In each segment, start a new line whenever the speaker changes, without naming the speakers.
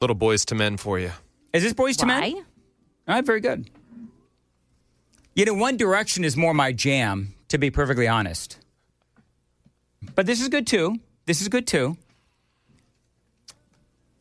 Little Boys to Men for you.
Is this Boys to Men? All right, very good. One Direction is more my jam, to be perfectly honest. But this is good, too.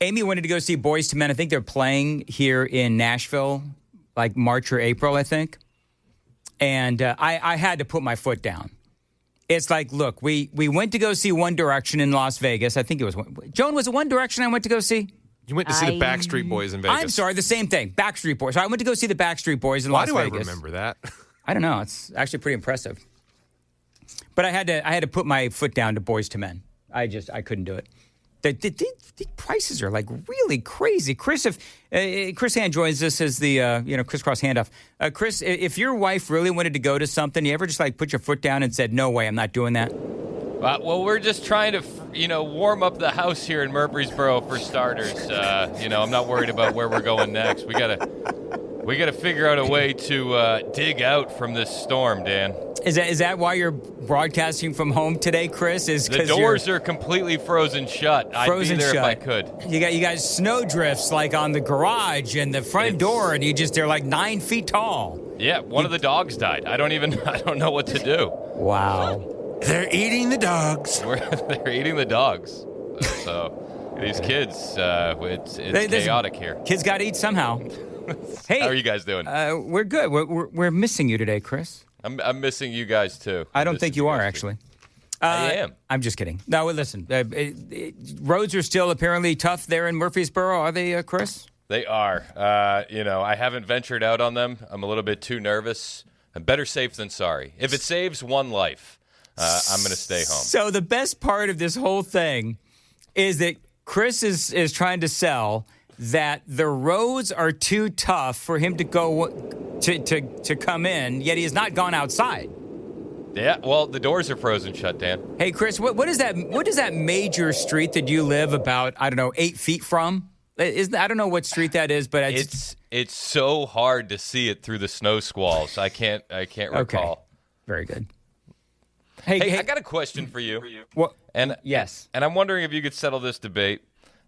Amy wanted to go see Boys to Men. I think they're playing here in Nashville, like March or April, I think. And I had to put my foot down. It's like, look, we went to go see One Direction in Las Vegas. I think it was Joan, was it One Direction I went to go see?
You went to see the Backstreet Boys in Vegas.
I'm sorry, the same thing. Backstreet Boys. So I went to go see the Backstreet Boys in Las Vegas.
Why do I remember that?
I don't know. It's actually pretty impressive. But I had to put my foot down to Boys to Men. I couldn't do it. The prices are like really crazy. Chris, if Chris Hand joins us as the crisscross handoff. Chris, if your wife really wanted to go to something, you ever just like put your foot down and said, "No way, I'm not doing that"?
Well, we're just trying to, warm up the house here in Murfreesboro for starters. I'm not worried about where we're going next. We gotta figure out a way to dig out from this storm, Dan.
Is that why you're broadcasting from home today, Chris?
The doors are completely frozen shut. I'd be there if I could.
You guys snow drifts like on the garage and the front door, and they're like 9 feet tall.
Yeah, one of the dogs died. I don't know what to do.
Wow.
They're eating the dogs.
They're eating the dogs. So these kids, it's chaotic here.
Kids got to eat somehow. Hey,
how are you guys doing?
We're good. We're missing you today, Chris.
I'm missing you guys too.
I don't think you are actually.
I am.
I'm just kidding. No, listen. Roads are still apparently tough there in Murfreesboro. Are they, Chris?
They are. I haven't ventured out on them. I'm a little bit too nervous. I'm better safe than sorry. If it saves one life, I'm going to stay home.
So the best part of this whole thing is that Chris is trying to sell that the roads are too tough for him to go to come in, yet he has not gone outside.
Yeah, well, the doors are frozen shut, Dan.
Hey, Chris, what is that major street that you live about, 8 feet from? I don't know what street that is, but
it's so hard to see it through the snow squalls. I can't recall.
Okay. Very good.
Hey, I got a question for you.
What?
Yes. And I'm wondering if you could settle this debate.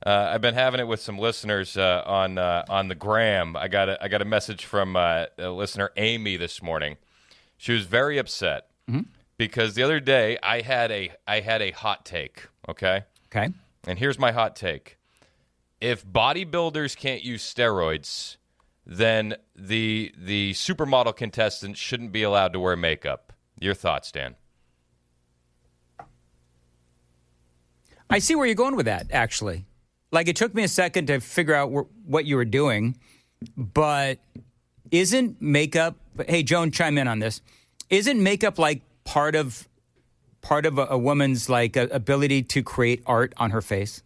I've been having it with some listeners on the gram. I got a message from listener Amy this morning. She was very upset because the other day I had a hot take. Okay. And here's my hot take: if bodybuilders can't use steroids, then the supermodel contestants shouldn't be allowed to wear makeup. Your thoughts, Dan?
I see where you're going with that, actually. Like, it took me a second to figure out what you were doing, but isn't makeup... Hey, Joan, chime in on this. Isn't makeup, like, part of a woman's, like, ability to create art on her face?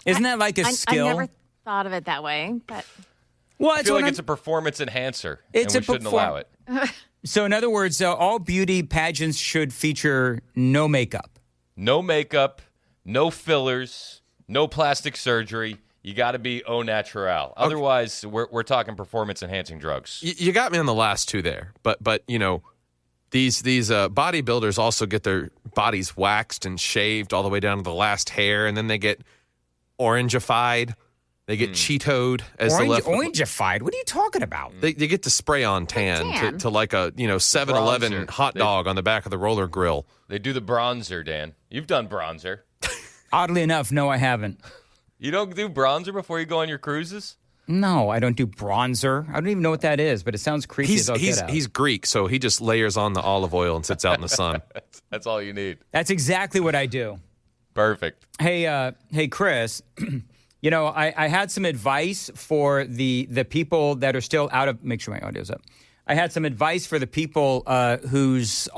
Isn't that, like, a skill?
I never thought of it that way, but...
Well,
I feel like it's a performance enhancer, and we shouldn't allow it.
So, in other words, all beauty pageants should feature no makeup.
No makeup, no fillers, no plastic surgery. You got to be au naturel. Otherwise, we're talking performance-enhancing drugs.
You got me on the last two there, but these bodybuilders also get their bodies waxed and shaved all the way down to the last hair, and then they get orangified. They get Cheetoed as the left.
Orangified? What are you talking about?
They get the spray-on tan to like a 7-Eleven hot dog on the back of the roller grill.
They do the bronzer, Dan. You've done bronzer.
Oddly enough, no, I haven't.
You don't do bronzer before you go on your cruises?
No, I don't do bronzer. I don't even know what that is, but it sounds creepy as all get out.
He's Greek, so he just layers on the olive oil and sits out in the sun.
That's all you need.
That's exactly what I do.
Perfect.
Hey, Chris... I had some advice for the people that are still out of... Make sure my audio's up. I had some advice for the people whose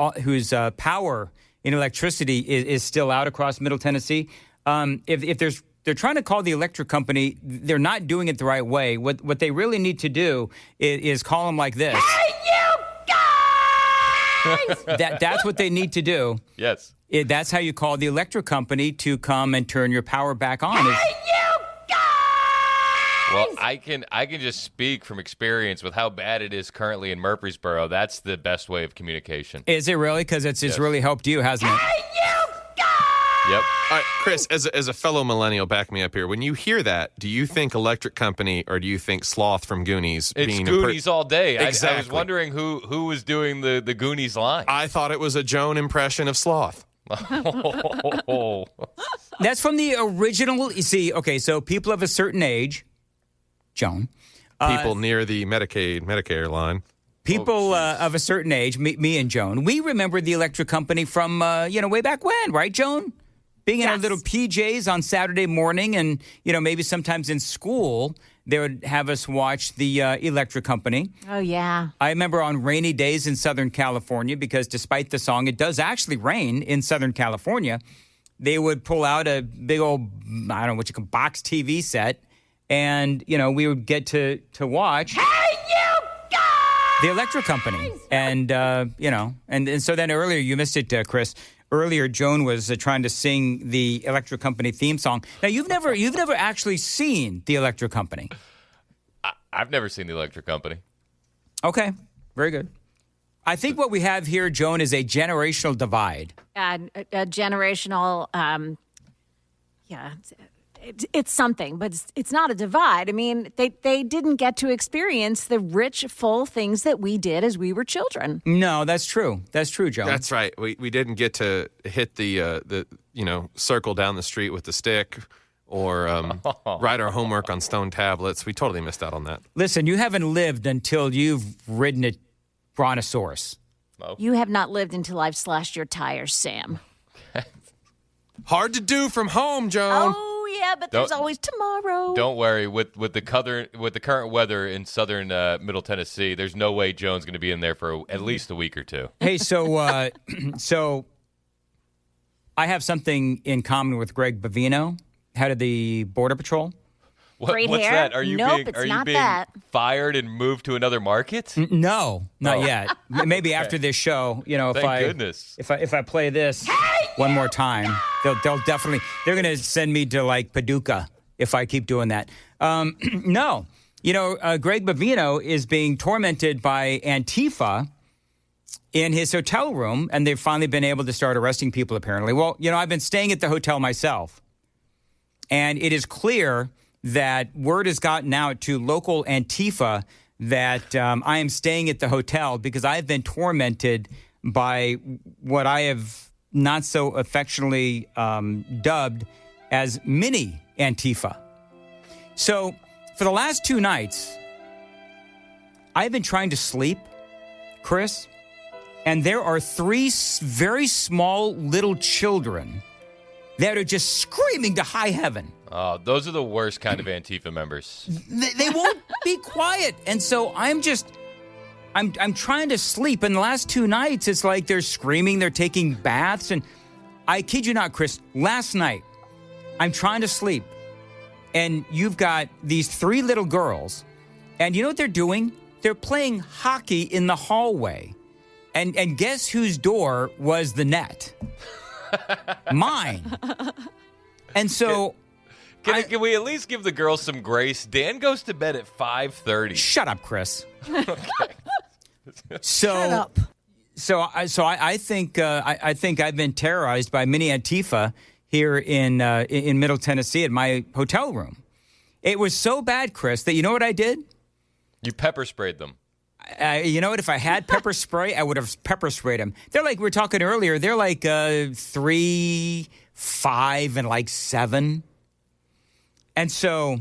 power in electricity is still out across Middle Tennessee. If they're trying to call the electric company, they're not doing it the right way. What they really need to do is call them like this.
Hey, you guys!
That's what they need to do.
Yes.
That's how you call the electric company to come and turn your power back on.
Well, I can just speak from experience with how bad it is currently in Murfreesboro. That's the best way of communication.
Is it really? Because it's really helped you, hasn't it?
Hey, you guys!
Yep.
All right, Chris, as a fellow millennial, back me up here. When you hear that, do you think Electric Company or do you think Sloth from Goonies?
It's Goonies all day.
Exactly.
I was wondering who was doing the Goonies line.
I thought it was a Joan impression of Sloth.
That's from the original. You see, okay, so people of a certain age, Joan.
People near the Medicare line.
People of a certain age, me and Joan, we remember the Electric Company from, way back when, right, Joan? Being in our little PJs on Saturday morning and, maybe sometimes in school, they would have us watch the Electric Company.
Oh, yeah.
I remember on rainy days in Southern California, because despite the song, it does actually rain in Southern California, they would pull out a big old, I don't know what you call, box TV set, and, we would get to watch the Electric Company. And, and so then earlier, you missed it, Chris. Earlier, Joan was trying to sing the Electric Company theme song. Now, you've never actually seen the Electric Company.
I've never seen the Electric Company.
Okay, very good. I think what we have here, Joan, is a generational divide.
A generational, it's something, but it's not a divide. I mean, they didn't get to experience the rich, full things that we did as we were children.
No, that's true. That's true, Joan.
That's right. We didn't get to hit the circle down the street with the stick or write our homework on stone tablets. We totally missed out on that.
Listen, you haven't lived until you've ridden a brontosaurus.
Oh.
You have not lived until I've slashed your tires, Sam.
Hard to do from home, Joan.
Oh, yeah, but there's always tomorrow.
Don't worry. With the current weather in southern Middle Tennessee, there's no way Joan's going to be in there for at least a week or two.
Hey, so I have something in common with Greg Bavino, head of the Border Patrol.
Great
what's
hair?
that? Are you
Nope,
being
it's
are you
not
being
that.
fired and moved to another market?
No, not yet. Maybe after this show,
Thank goodness.
if I play this one more time, they'll definitely they're going to send me to like Paducah if I keep doing that. No, Greg Bavino is being tormented by Antifa in his hotel room, and they've finally been able to start arresting people. Apparently, well, I've been staying at the hotel myself, and it is clear that word has gotten out to local Antifa that I am staying at the hotel because I've been tormented by what I have not so affectionately dubbed as mini Antifa. So for the last 2 nights, I've been trying to sleep, Chris, and there are 3 very small little children that are just screaming to high heaven.
Oh, those are the worst kind of Antifa members.
They won't be quiet. And so I'm trying to sleep. And the last 2 nights, it's like they're screaming, they're taking baths. And I kid you not, Chris, last night, I'm trying to sleep. And you've got these 3 little girls. And you know what they're doing? They're playing hockey in the hallway. And guess whose door was the net? Mine. And so...
Can we at least give the girls some grace? Dan goes to bed at 5:30.
Shut up, Chris.
Okay.
Shut up. So I think I've been terrorized by mini Antifa here in Middle Tennessee at my hotel room. It was so bad, Chris, that you know what I did?
You pepper sprayed them.
You know what? If I had pepper spray, I would have pepper sprayed them. They're like, we were talking earlier, they're like 3, 5, and like 7. And so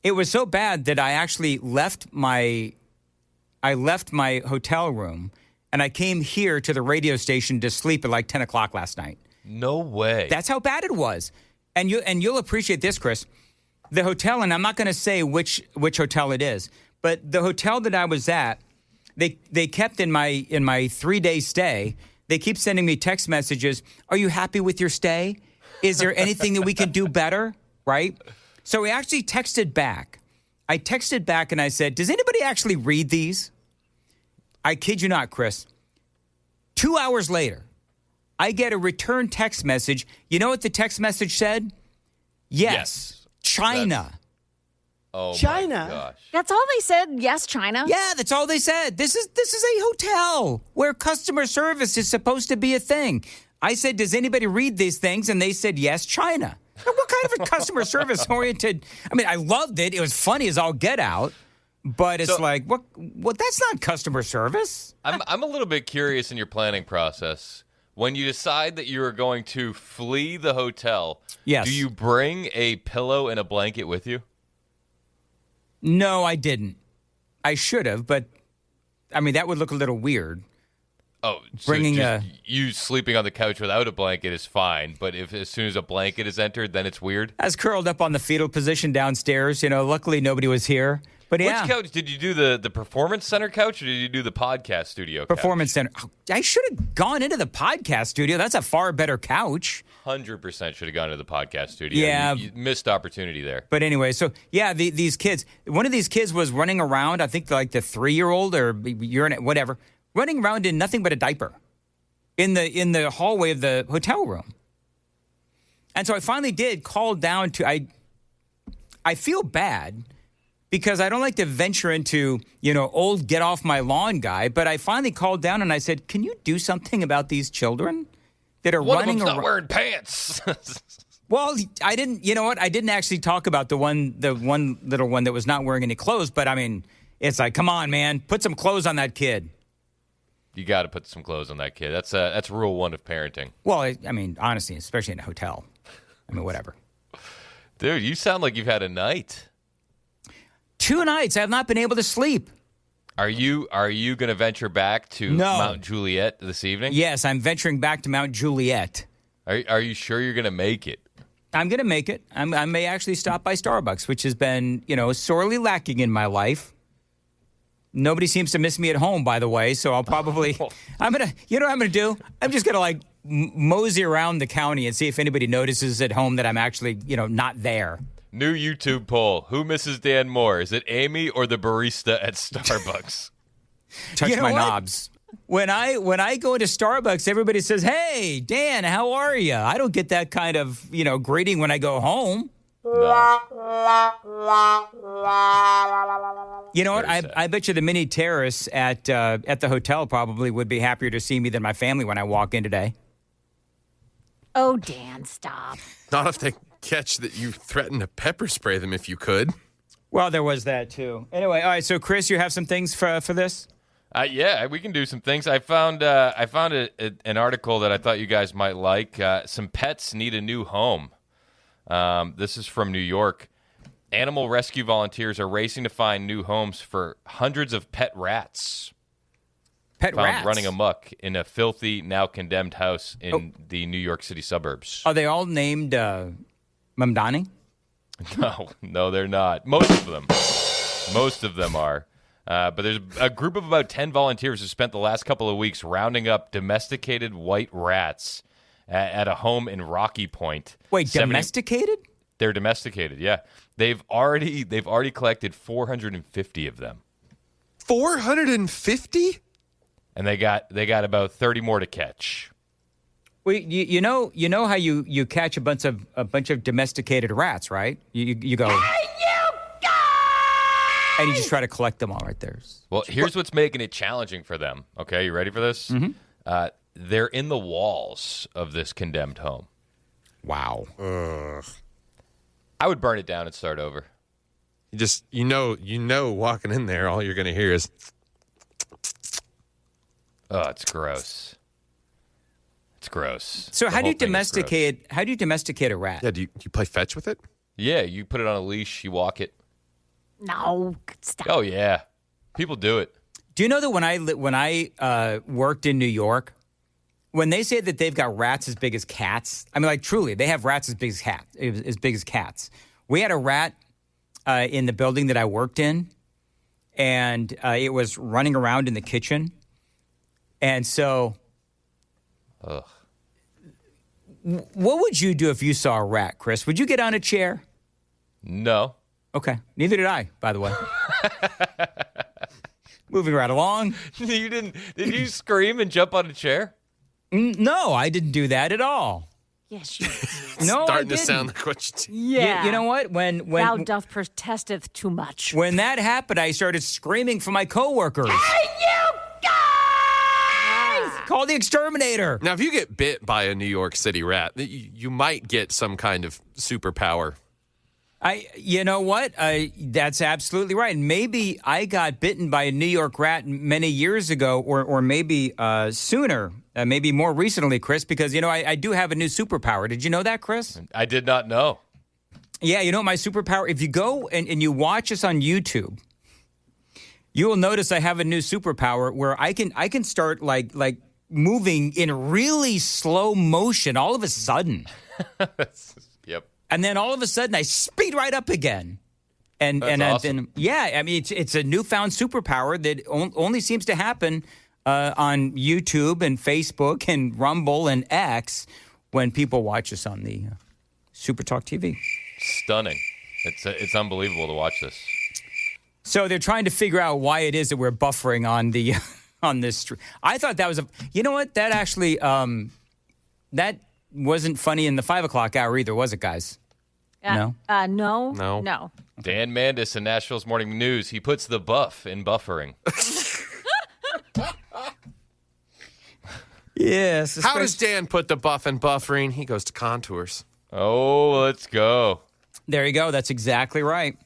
it was so bad that I actually left my hotel room and I came here to the radio station to sleep at like 10 o'clock last night.
No way.
That's how bad it was. And you'll appreciate this, Chris. The hotel, and I'm not going to say which hotel it is, but the hotel that I was at, they kept in my 3-day stay, they keep sending me text messages. Are you happy with your stay? Is there anything that we can do better? Right? So we actually texted back. I texted back and I said, does anybody actually read these? I kid you not, Chris. 2 hours later, I get a return text message. You know what the text message said? Yes. China.
China. My gosh.
That's all they said. Yes, China.
Yeah, that's all they said. This is a hotel where customer service is supposed to be a thing. I said, does anybody read these things? And they said, yes, China. What kind of a customer service oriented? I mean, I loved it. It was funny as all get out. But it's like, what? That's not customer service.
I'm a little bit curious in your planning process. When you decide that you are going to flee the hotel,
yes.
Do you bring a pillow and a blanket with you?
No, I didn't. I should have, but I mean, that would look a little weird.
Oh, so
bringing
you sleeping on the couch without a blanket is fine, but if as soon as a blanket is entered, then it's weird?
I was curled up on the fetal position downstairs. Luckily nobody was here. But yeah.
Which couch? Did you do the Performance Center couch or did you do the podcast studio couch?
Performance Center. Oh, I should have gone into the podcast studio. That's a far better couch.
100% should have gone to the podcast studio.
Yeah.
You missed opportunity there.
But anyway, so yeah, these kids, one of these kids was running around, I think like the 3-year-old or whatever, running around in nothing but a diaper in the hallway of the hotel room. And so I finally did call down to, I feel bad because I don't like to venture into, old get off my lawn guy, but I finally called down and I said, can you do something about these children that are running around?
Not wearing pants.
Well, I didn't, you know what? I didn't actually talk about the one little one that was not wearing any clothes, but I mean, it's like, come on, man, put some clothes on that kid.
You got to put some clothes on that kid. That's rule 1 of parenting.
Well, I mean, honestly, especially in a hotel. I mean, whatever.
Dude, you sound like you've had a night.
2 nights. I have not been able to sleep.
Are you going to venture back to Mount Juliet this evening?
Yes, I'm venturing back to Mount Juliet.
Are you sure you're going to make it?
I'm going to make it. I may actually stop by Starbucks, which has been, sorely lacking in my life. Nobody seems to miss me at home, by the way, so I'll probably, I'm going to, you know what I'm going to do? I'm just going to mosey around the county and see if anybody notices at home that I'm actually, not there.
New YouTube poll. Who misses Dan more? Is it Amy or the barista at Starbucks?
Touch my knobs. When I go into Starbucks, everybody says, hey, Dan, how are you? I don't get that kind of, greeting when I go home.
No.
You know what? I bet you the mini terrace at the hotel probably would be happier to see me than my family when I walk in today.
Oh, Dan, stop.
Not if they catch that you threatened to pepper spray them if you could.
Well, there was that, too. Anyway, all right, so, Chris, you have some things for this?
Yeah, we can do some things. I found an article that I thought you guys might like. Some pets need a new home. This is from New York. Animal rescue volunteers are racing to find new homes for hundreds of pet rats.
Pet rats?
Running amok in a filthy, now condemned house in the New York City suburbs.
Are they all named Mamdani?
No, they're not. Most of them are. But there's a group of about 10 volunteers who spent the last couple of weeks rounding up domesticated white rats at a home in Rocky Point.
Wait, domesticated?
They're domesticated, yeah. They've already collected 450 of them.
450?
And they got about 30 more to catch.
Well, you know how you catch a bunch of domesticated rats, right? You go, hey, you guys! And you just try to collect them all right there.
Well, here's what's making it challenging for them. Okay, you ready for this?
Mm-hmm.
They're in the walls of this condemned home.
Wow.
I would burn it down and start over.
You know, walking in there, all you're going to hear is.
Oh, it's gross. It's gross.
So how do you domesticate a rat?
Yeah, do you play fetch with it?
Yeah, you put it on a leash, you walk it.
No, stop.
Oh yeah, people do it.
Do you know that when I worked in New York, when they say that they've got rats as big as cats, I mean, like truly, they have rats as big as cats. We had a rat in the building that I worked in, and it was running around in the kitchen, and so.
Ugh.
What would you do if you saw a rat, Chris? Would you get on a chair?
No.
Okay. Neither did I, by the way. Moving right along.
You didn't? Did you scream and jump on a chair?
No, I didn't do that at all.
Yes, you
did. No,
starting
I
to sound like what you did.
Yeah.
You know what? When
Thou doth protesteth too much.
When that happened, I started screaming for my coworkers.
Hey, you guys!
Call the exterminator.
Now, if you get bit by a New York City rat, you might get some kind of superpower.
You know what? That's absolutely right. Maybe I got bitten by a New York rat many years ago, or maybe sooner, maybe more recently, Chris, because, I do have a new superpower. Did you know that, Chris?
I did not know.
Yeah, you know what my superpower? If you go and you watch us on YouTube, you will notice I have a new superpower where I can start like moving in really slow motion all of a sudden.
Yep.
And then all of a sudden, I speed right up again. And
awesome.
It's a newfound superpower that only seems to happen on YouTube and Facebook and Rumble and X when people watch us on the Super Talk TV.
Stunning. It's unbelievable to watch this.
So they're trying to figure out why it is that we're buffering on the on this street. I thought that was you know what? That actually that wasn't funny in the 5 o'clock hour either, was it, guys? No?
No.
Dan Mandis in Nashville's Morning News. He puts the buff in buffering.
Yes.
How does Dan put the buff in buffering? He goes to contours.
Oh, let's go.
There you go. That's exactly right.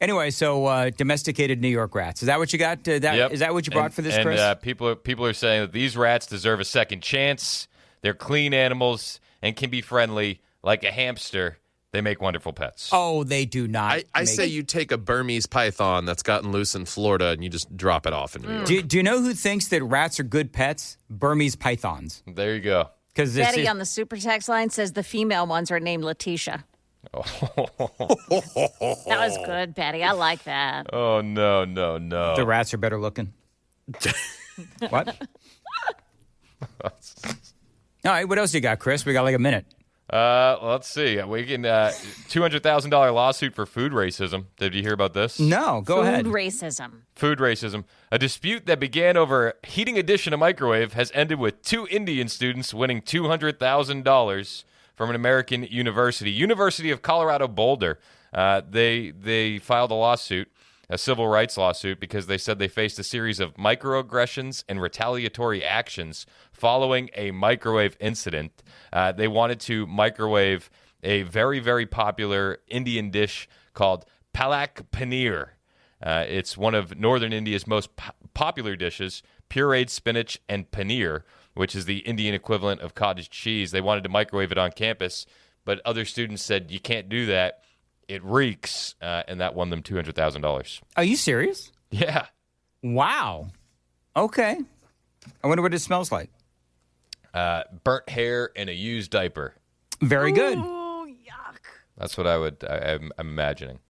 Anyway, so domesticated New York rats. Is that what you got?
Yep.
Is that what you brought for this, Chris?
And people are saying that these rats deserve a second chance. They're clean animals and can be friendly like a hamster. They make wonderful pets.
Oh, they do not.
I say you take a Burmese python that's gotten loose in Florida and you just drop it off in New York.
Do you know who thinks that rats are good pets? Burmese pythons.
There you go.
Because
Betty on the super text line says the female ones are named Letitia. That was good, Betty. I like that.
Oh, no.
the rats are better looking. What? All right, what else you got, Chris? We got like a minute.
Let's see. We can $200,000 lawsuit for food racism. Did you hear about this?
No, go ahead.
Food racism.
Food racism. A dispute that began over heating a dish in a microwave has ended with 2 Indian students winning $200,000 from an American university, University of Colorado Boulder. They filed a lawsuit, a civil rights lawsuit, because they said they faced a series of microaggressions and retaliatory actions following a microwave incident. They wanted to microwave a very, very popular Indian dish called palak paneer. It's one of northern India's most popular dishes, pureed spinach and paneer, which is the Indian equivalent of cottage cheese. They wanted to microwave it on campus, but other students said, you can't do that. It reeks, and that won them $200,000.
Are you serious?
Yeah.
Wow. Okay. I wonder what it smells like.
Burnt hair and a used diaper.
Very good.
Oh, yuck.
That's what I'm imagining.